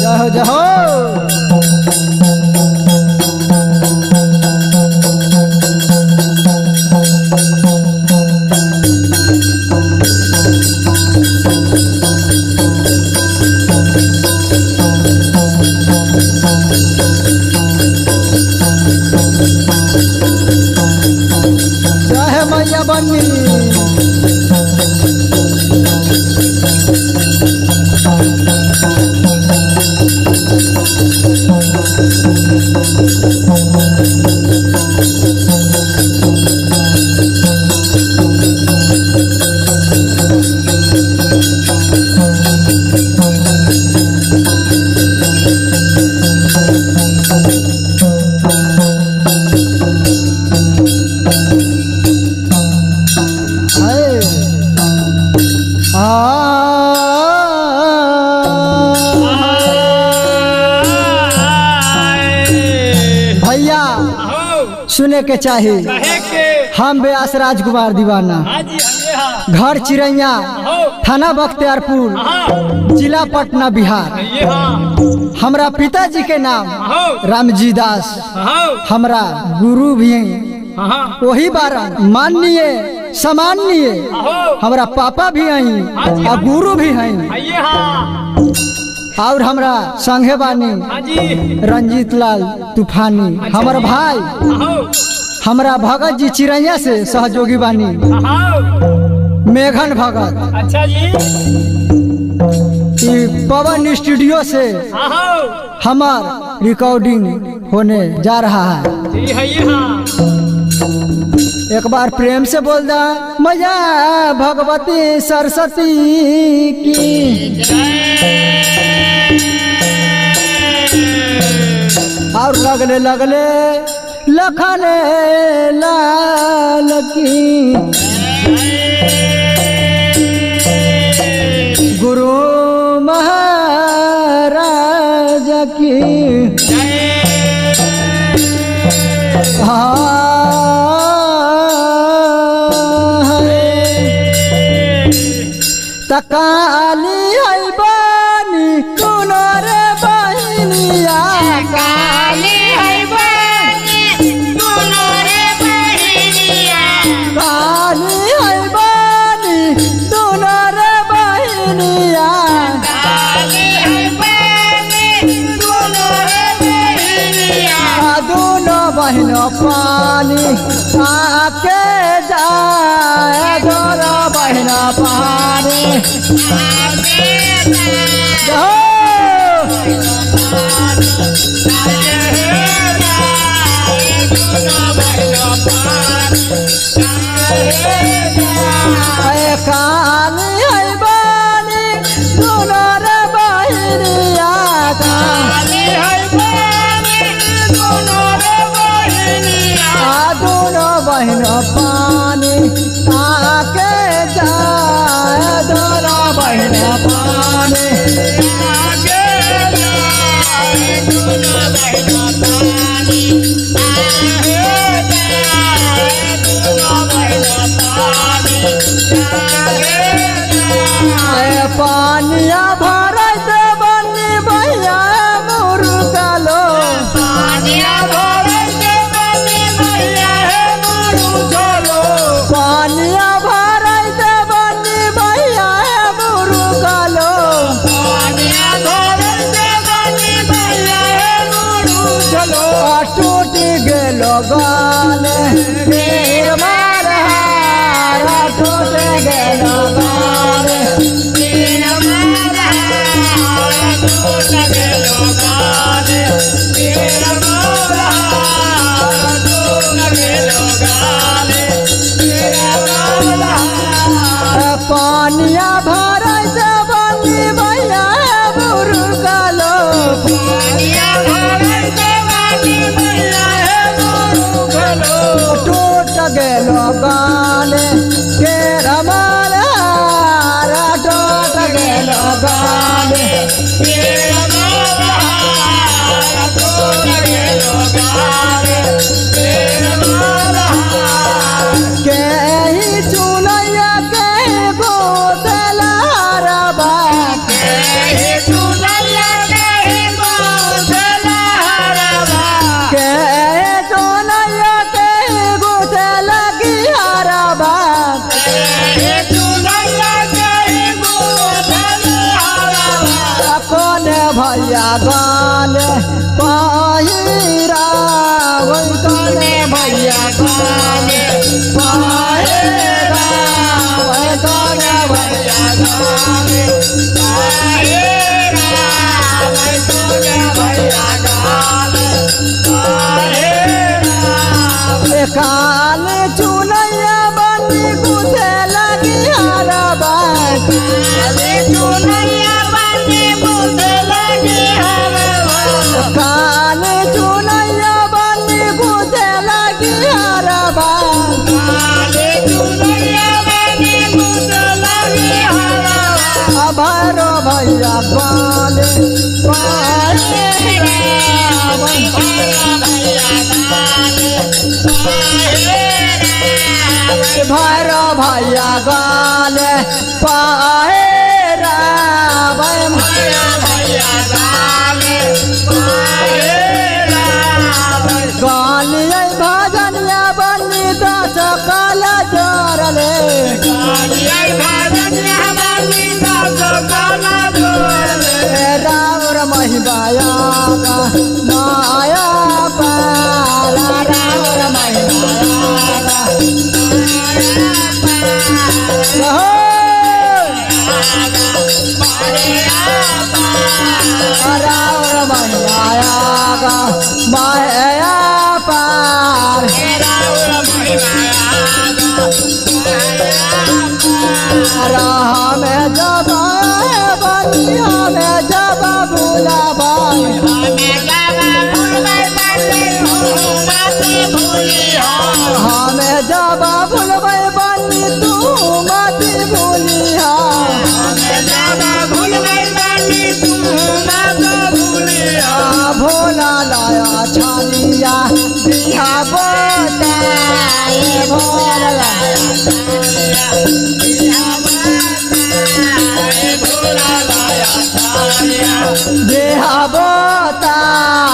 जाओ जाओ चाहे मैया बनी भैया सुने के चाहिए हम व्यास राजकुमार दीवाना घर चिरैया थाना बख्तियारपुर जिला पटना बिहार। हमरा पिताजी के नाम रामजी दास हमरा गुरु भी वही बारन माननीय सम्माननीय हमरा पापा भी हैं और गुरु भी हैं और हमरा संगे बानी रंजीत लाल तूफानी हमर भाई हमरा भगत जी चिरैया से सहयोगी बानी मेघन भगत। अच्छा जी पवन स्टूडियो से हमार रिकॉर्डिंग होने जा रहा है। एक बार प्रेम से बोल दा मैया भगवती सरस्वती की और लगले लगले लखने लाल की गुरु महाराज की तकाली है बानी कुनो रे बहिनिया काली है बानी दुनो रे बहिनिया काली है बानी दुनो रे बहिनिया काली है बानी दुनो रे बहिनिया दोनों बहनों पानी आके जाए दोनों बहनों पानी काली है बानी दोनों रे बहिनिया काली है बानी दुनो रे बहिनिया दोनों बहनों पानी आके जाए दोनों बहनों पानी पानिया भर दे बनी भैया मुर्गा लो पानिया भर दे बनी भैया मुर्गा लो गाल पहिरा काले भैया गाल पहिरा काले भैया काल चुनैया बनी गुथे लगी हरबा काले चुनैया बनी गुथे लगी हरबा काले चुनैया बनी गुथे लगी हरबा काले चुनैया बनी गुथे लगी हरबा भैरो भैया गाले भैरो भैया गाल पहिरा गालिया भजनिया बनी दस काल जोड़ले रावर महिबाया माया पाला रावर महिबाया रावर महिबाया माया पार में जब बनिया में जब बुलाबा हमें जब भूलबै बनी तू मत भूलिया भोला लाया छालिया बिहा बताए भोला लाया बिहा बताए